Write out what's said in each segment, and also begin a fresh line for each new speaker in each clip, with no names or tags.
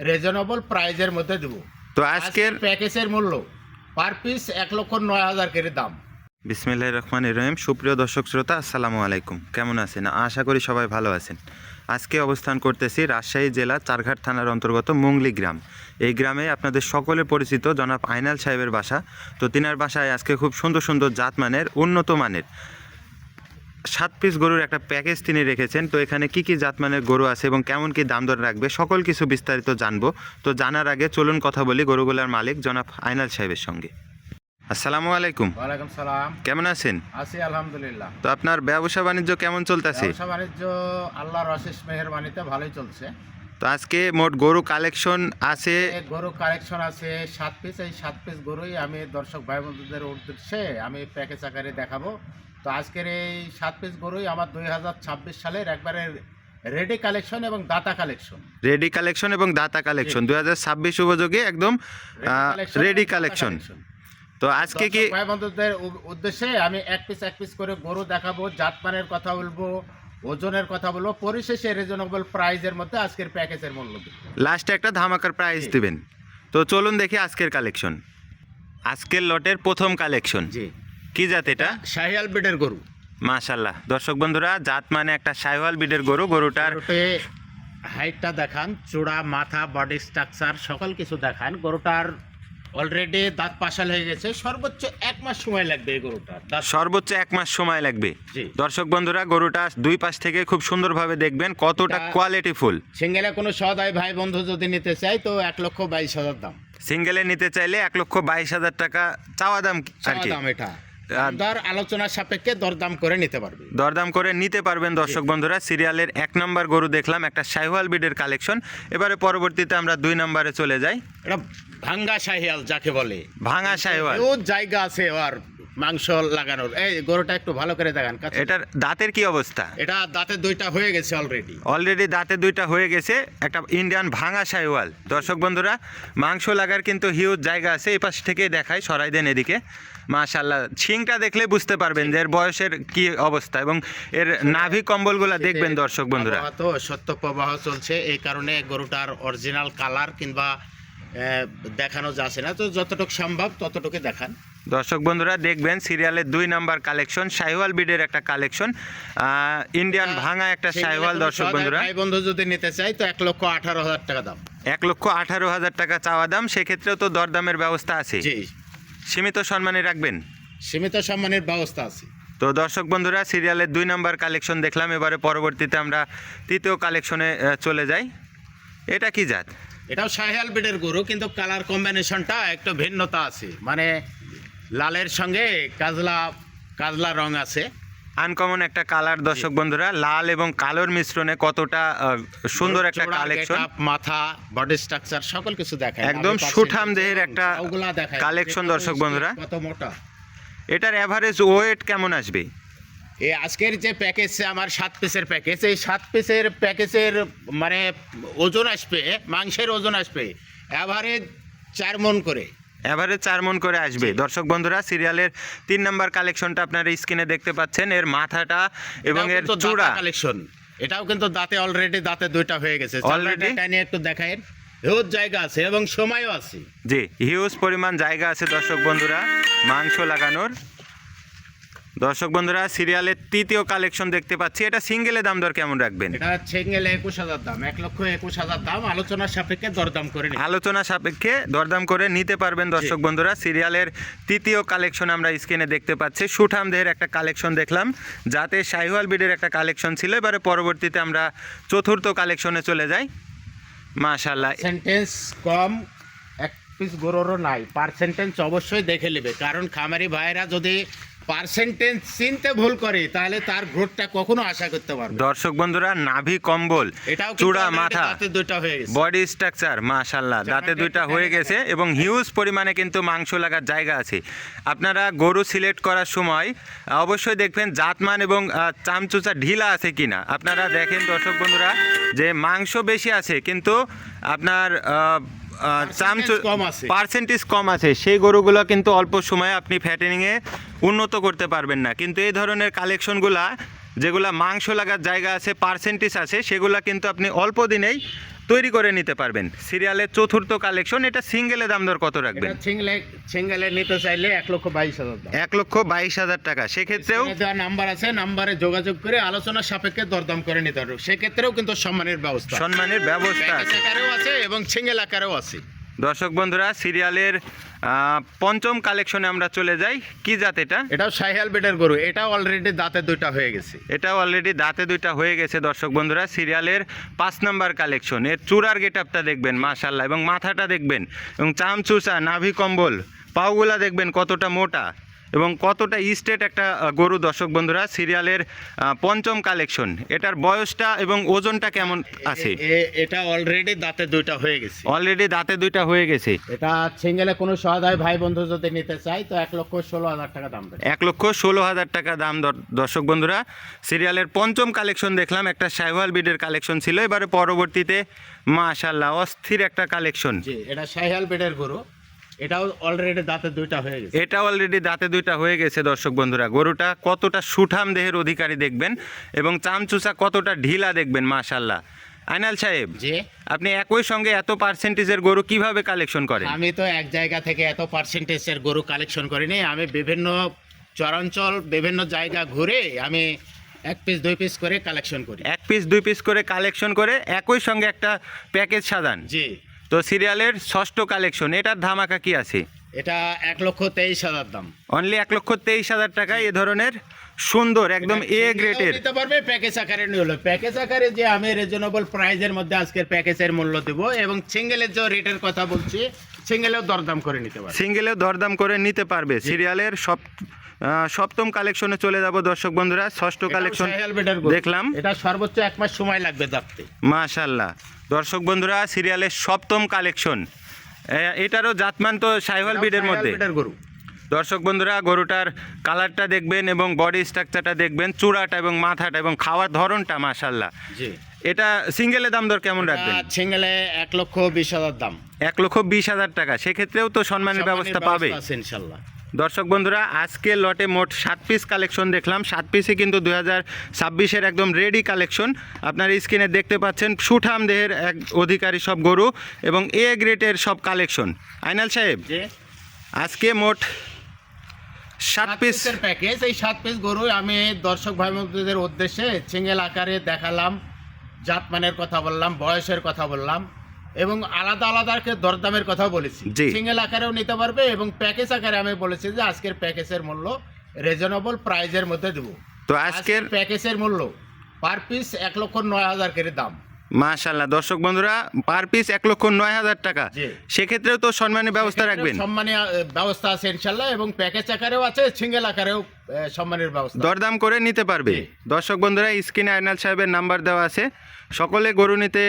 Reasonable প্রাইজের মধ্যে দেবো।
তো আজকের
প্যাকেজের মূল্য পার পিস 1,09,000 করে দাম।
বিসমিল্লাহির রহমানির রহিম। সুপ্রিয় দর্শক শ্রোতা, আসসালামু আলাইকুম। কেমন আছেন? আশা করি সবাই ভালো আছেন। আজকে অবস্থান করতেছি রাজশাহী জেলা চারঘাট থানার অন্তর্গত মুংলি গ্রাম। এই গ্রামে আপনাদের সকলের পরিচিত জনাব আইনাল সাহেবের বাসা। তো তিনার বাসায় আজকে খুব সুন্দর সুন্দর জাতমানের উন্নত মানের 7 পিস গরুর একটা প্যাকেজ তিনি রেখেছেন। তো এখানে কি কি জাতমানের গরু আছে এবং কেমন কি দাম দর রাখবে সকল কিছু বিস্তারিত জানবো। তো জানার আগে চলুন কথা বলি গরুগুলার মালিক জনাব আইনাল সাহেবের সঙ্গে। আসসালামু আলাইকুম।
ওয়ালাইকুম সালাম।
কেমন আছেন?
আছি আলহামদুলিল্লাহ।
তো আপনার ব্যবসা বাণিজ্য কেমন চলতেছে?
ব্যবসা বাণিজ্য আল্লাহর অশেষ মেহেরবানিতে ভালোই চলছে।
তো আজকে মোট গরু কালেকশন আছে,
গরু কালেকশন আছে 7 পিস। এই 7 পিস গরুই আমি দর্শক ভাই বন্ধুদের উদ্দেশ্যে আমি প্যাকেজ আকারে দেখাবো। তো আজকের এই 7 পিস গরুই আমার 2026 সালের একবারে রেডি কালেকশন এবং দাতা কালেকশন।
রেডি কালেকশন এবং দাতা কালেকশন 2026 উপযোগী একদম রেডি কালেকশন। তো আজকে কি
ভাই বন্ধুদের উদ্দেশ্যে আমি এক পিস করে গরু দেখাবো, জাতমানের কথা বলবো, ওজনের কথা বলবো, পরিশেষে রিজনেবল প্রাইজের মধ্যে আজকের প্যাকেজের মূল্য দেবো।
লাস্টে একটা ধামাকার প্রাইস দিবেন। তো চলুন দেখি আজকের কালেকশন। আজকের লটের প্রথম কালেকশন।
জি,
কি জাত এটা?
শাহিয়াল ব্রিডের গরু।
মাশাআল্লাহ। দর্শক বন্ধুরা, জাত মানে একটা শাহিওয়াল ব্রিডের গরু। গরুটার
হাইটটা দেখান, চূড়া, মাথা, বডি স্ট্রাকচার সকল কিছু দেখান। গরুটার অলরেডি দাঁত পাশাল হয়ে গেছে। সর্বোচ্চ 1 মাস সময় লাগবে এই গরুটার দাঁত।
সর্বোচ্চ 1 মাস সময় লাগবে।
জি।
দর্শক বন্ধুরা, গরুটা দুই পাশ থেকে খুব সুন্দরভাবে দেখবেন কতটা কোয়ালিটিফুল।
সিঙ্গেলে কোনো সদাই ভাই বন্ধু যদি নিতে চাই তো 1,22,000 দাম।
সিঙ্গেলে নিতে চাইলে 1,22,000 টাকা চাওয়া দাম আর কি।
দাম এটা দর আলোচনার সাপেক্ষে দরদাম করে নিতে পারবে।
দরদাম করে নিতে পারবেন। দর্শক বন্ধুরা, সিরিয়ালের 1 নম্বর গরু দেখলাম একটা শাহিওয়াল ব্রিডের কালেকশন। এবারে পরবর্তীতে আমরা 2 নম্বরে চলে যাই।
এটা ভাঙ্গা শাহিয়াল যাকে বলে।
ভাঙা শাহিওয়াল।
ও জায়গা আছে আর মাংস লাগানোর। এই গরুটা একটু ভালো করে দেখান।
এটার দাঁতের কি অবস্থা?
এটা দাঁতে 2টা হয়ে গেছে
অলরেডি দাঁতে 2টা হয়ে গেছে। একটা ইন্ডিয়ান ভাঙা শাহিওয়াল। দর্শক বন্ধুরা, মাংস লাগার কিন্তু হিউজ জায়গা আছে। এই পাশ থেকে দেখাই, সরাই দেন এদিকে। মাশাআল্লাহ, শিংটা দেখলে বুঝতে পারবেন যে এর বয়সের কি অবস্থা এবং এর নাভি কম্বলগুলা দেখবেন। দর্শক বন্ধুরা,
তো সত্য প্রবাহ চলছে, এই কারণে গরুটার অরিজিনাল কালার কিংবা দেখানো যাচ্ছে না। তো যতটুকু সম্ভব ততটুকু দেখান।
দর্শক বন্ধুরা দেখবেন সিরিয়ালের 2 নাম্বার কালেকশন, শাহিওয়াল ব্রিডের একটা কালেকশন, ইন্ডিয়ান ভাঙা একটা শাহিওয়াল। দর্শক বন্ধুরা,
ভাই বন্ধু যদি নিতে চাই তো 1,18,000 টাকা দাম।
1,18,000 টাকা চাওয়া দাম। সেক্ষেত্রেও তো দরদামের ব্যবস্থা আছে।
জি,
সীমিত সম্মানে রাখবেন।
সীমিত সম্মানের ব্যবস্থা আছে।
তো দর্শক বন্ধুরা, সিরিয়ালের 2 নাম্বার কালেকশন দেখলাম। এবারে পরবর্তীতে আমরা 3য় কালেকশনে চলে যাই। এটা কি জাত?
এটাও শাহিয়াল ব্রিডের গরু, কিন্তু কালার কম্বিনেশনটা একটু ভিন্নতা আছে। মানে লালের সঙ্গে কাজলা রং আছে।
আনকমন একটা কালার। দর্শক বন্ধুরা, লাল এবং কালোর মিশ্রণে কতটা সুন্দর একটা কালেকশন।
মাথা, বডি স্ট্রাকচার সকল কিছু দেখায়।
একদম সুঠাম দেহের একটা কালেকশন। দর্শক বন্ধুরা,
কত মোটা।
এটার এভারেজ ওয়েট কেমন আসবে?
এই আজকের যে প্যাকেজ আমার 7 পিসের প্যাকেজ, এই 7 পিসের প্যাকেজের মানে ওজন আসবে, মাংসের ওজন আসবে এভারেজ 4 মণ করে।
এভারেজ 4 মণ করে আসবে। দর্শক বন্ধুরা, সিরিয়ালের 3 নাম্বার কালেকশনটা আপনারা স্ক্রিনে দেখতে পাচ্ছেন। এর মাথাটা এবং এর চূড়া
কালেকশন, এটাও কিন্তু দাঁতে অলরেডি দাঁতে 2টা হয়ে গেছে।
অলরেডি
নিয়ে একটু দেখায়। হিউজ জায়গা আছে এবং সময়ও আছে।
জি, হিউজ পরিমাণ জায়গা আছে দর্শক বন্ধুরা মাংস লাগানোর। দর্শক বন্ধুরা, সিরিয়ালের 3য় কালেকশন দেখতে পাচ্ছি। এটা সিঙ্গেলে দাম দর কেমন রাখবেন?
এটা সিঙ্গেলে 21,000 দাম। 1,21,000 দাম। আলোচনার সাপেক্ষে দরদাম করে
আলোচনা সাপেক্ষে দরদাম করে নিতে পারবেন। দর্শক বন্ধুরা, সিরিয়ালের 3য় কালেকশন আমরা স্ক্রিনে দেখতে পাচ্ছি। সুঠাম দেহের একটা কালেকশন দেখলাম, যাতে শাহিওয়াল ব্রিডের একটা কালেকশন ছিল। এবারে পরবর্তীতে আমরা 4র্থ কালেকশনে চলে যাই। মাশাআল্লাহ,
সেন্টেন্স কম এক পিস গরুরও নাই। পার্সেন্টেজ অবশ্যই দেখে নেবে, কারণ খামারি ভাইরা যদি পার্সেন্টেজ চিনতে ভুল করে তাহলে তার গ্রোথটা কখনো আশা করতে পারবে।
দর্শক বন্ধুরা, নাভি কম্বল, চূড়া, মাথা,
দাঁতে 2টা হয়ে গেছে।
বডি স্ট্রাকচার মাশাআল্লাহ, দাঁতে 2টা হয়ে গেছে এবং হিউজ পরিমাণে কিন্তু মাংস লাগার জায়গা আছে। আপনারা গরু সিলেক্ট করার সময় অবশ্যই দেখবেন জাতমান এবং চামচুচা ঢিলা আছে কিনা। আপনারা দেখেন দর্শক বন্ধুরা যে মাংস বেশি আছে কিন্তু আপনার পার্সেন্টেজ কম আছে, সেই গরুগুলো কিন্তু অল্প সময়ে আপনি ফ্যাটেনিংয়ে উন্নত করতে পারবেন না। কিন্তু এই ধরনের কালেকশনগুলা যেগুলা মাংস লাগার জায়গা আছে, পার্সেন্টেজ আছে, সেগুলা কিন্তু আপনি অল্প দিনেই তৈরি করে নিতে পারবেন। সিরিয়ালের চতুর্থ কালেকশন, এটা সিঙ্গেলে দাম দর কত রাখবেন?
এটা সিঙ্গেলে নিতে চাইলে 1,22,000 দাম।
1,22,000 টাকা। সেক্ষেত্রেও
স্ক্রিনে দেওয়া নাম্বার আছে, নাম্বারে যোগাযোগ করে আলোচনা সাপেক্ষে দরদাম করে নিতে পারবে। সেক্ষেত্রেও কিন্তু সম্মানের ব্যবস্থা আছে
আছে।
আকারেও আছে এবং সিঙ্গেল আকারেও আছে।
দর্শক বন্ধুরা, সিরিয়ালের পঞ্চম কালেকশনে আমরা চলে যাই। কি জাত এটা?
এটাও শাহিয়াল বিটের গরু, এটাও অলরেডি দাঁতে দুইটা হয়ে গেছে।
এটাও অলরেডি দাঁতে দুইটা হয়ে গেছে। দর্শক বন্ধুরা, সিরিয়ালের 5 নাম্বার কালেকশন। এর চূড়ার গেটআপটা দেখবেন মাশাআল্লাহ, এবং মাথাটা দেখবেন, এবং চামচুসা, নাভি কম্বল, পাগুলা দেখবেন কতটা মোটা এবং কতটা স্ট্রেট একটা গরু। দর্শক বন্ধুরা, সিরিয়ালের পঞ্চম কালেকশন। এটার বয়সটা এবং ওজনটা কেমন আছে?
এটা অলরেডি দাঁতে দুইটা হয়ে গেছে।
অলরেডি দাঁতে দুইটা হয়ে গেছে।
এটা সিঙ্গেলে কোনো সহায় ভাই বন্ধু যদি নিতে চাই তো 1,16,000 টাকা দাম দেয়।
1,16,000 টাকা দাম। দর্শক বন্ধুরা, সিরিয়ালের পঞ্চম কালেকশন দেখলাম, একটা শাহিওয়াল বিডের কালেকশন ছিল। এবারে পরবর্তীতে মাশাআল্লাহ অস্থির একটা কালেকশন।
জি, এটা শাহিয়াল বিটের গরু, এটাও অলরেডি দাঁতে দুইটা হয়ে গেছে।
এটা অলরেডি দাঁতে দুইটা হয়ে গেছে। দর্শক বন্ধুরা, গরুটা কতটা সুঠাম দেহের অধিকারী দেখবেন, এবং চামচুসা কতটা ঢিলা দেখবেন মাশাআল্লাহ। আইনাল সাহেব,
জি,
আপনি একই সঙ্গে এত পার্সেন্টেজের গরু কিভাবে কালেকশন করেন?
আমি তো এক জায়গা থেকে এত পার্সেন্টেজের গরু কালেকশন করিনি। আমি বিভিন্ন চরাঞ্চল, বিভিন্ন জায়গা ঘুরে আমি 1 পিস 2 পিস করে কালেকশন করি।
1 পিস 2 পিস করে কালেকশন করে একই সঙ্গে একটা প্যাকেজ সাজান।
জি,
তো সিরিয়ালের ষষ্ঠ কালেকশন, এটার ধামাকা কি আছে?
এটা 1,23,000 দাম।
অনলি 1,23,000 টাকায় এ ধরনের সুন্দর একদম এ গ্রেডের
নিতে পারবে। প্যাকেজ আকারে নিয়ে হলো, প্যাকেজ আকারে যে আমি রিজনেবল প্রাইজের মধ্যে আজকের প্যাকেজের মূল্য দেব, এবং সিঙ্গেলের যে রেটের কথা বলছি সিঙ্গেলেও দরদাম করে নিতে পারবে।
সিঙ্গেলেও দরদাম করে নিতে পারবে। সিরিয়ালের সপ্তম কালেকশনে চলে যাব দর্শক বন্ধুরা। ষষ্ঠ কালেকশন দেখলাম,
এটা সর্বোচ্চ 1 মাস সময় লাগবে দাঁততে।
মাশাআল্লাহ। দর্শক বন্ধুরা, সিরিয়ালের সপ্তম কালেকশন, এটারও জাতমান তো শাহিওয়াল বিডের মধ্যে।
গরু
দর্শক বন্ধুরা, গরুটার কালারটা দেখবেন এবং বডি স্ট্রাকচারটা দেখবেন, চূড়াটা এবং মাথাটা এবং খাওয়ার ধরনটা মাশাআল্লাহ।
জি,
এটা সিঙ্গেলে দাম দর কেমন রাখবেন?
সিঙ্গেলে 1,20,000 দাম।
1,20,000 টাকা। সেক্ষেত্রেও তো সম্মানের ব্যবস্থা পাবে
ইনশাল্লাহ।
দর্শক বন্ধুরা, আজকে লটে মোট 7 পিস কালেকশন দেখলাম। 7 পিসে কিন্তু 2026-এর একদম রেডি কালেকশন। আপনার স্ক্রিনে দেখতে পাচ্ছেন সুঠাম দেহের এক অধিকারী সব গরু এবং এ গ্রেডের সব কালেকশন। আইনাল সাহেব, আজকে মোট 7 পিসের
প্যাকেজ। এই 7 পিস গরু আমি দর্শক ভাই বন্ধুদের উদ্দেশ্যে সিঙ্গেল আকারে দেখালাম, জাতমানের কথা বললাম, বয়সের কথা বললাম, এবং আলাদা আলাদা দরদামের কথা বলেছি। সিঙ্গেল আকারেও নিতে পারবে, এবং প্যাকেজ আকারে আমি বলেছি যে আজকের প্যাকেজের মূল্য রিজনেবল প্রাইজের মধ্যে দেবো।
তো আজকের
প্যাকেজের মূল্য পার পিস 1,09,000 করে দাম।
মাশাআল্লাহ। দর্শক বন্ধুরা, পার পিস 1,09,000 টাকা। সেক্ষেত্রেও তো সম্মানের ব্যবস্থা রাখবেন?
সম্মানের ব্যবস্থা আছে ইনশাল্লাহ, এবং প্যাকেজ আকারেও আছে, সিঙ্গেল আকারেও সম্মানের ব্যবস্থা।
দরদাম করে নিতে পারবে। দর্শক বন্ধুরা, স্ক্রিনে আইনাল সাহেবের নাম্বার দেওয়া আছে, সকলে গরু নিতে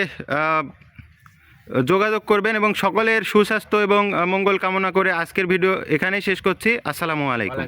যোগাযোগ করবেন, এবং সকলের সুস্বাস্থ্য এবং মঙ্গল কামনা করে আজকের ভিডিও এখানেই শেষ করছি। আসসালামু আলাইকুম।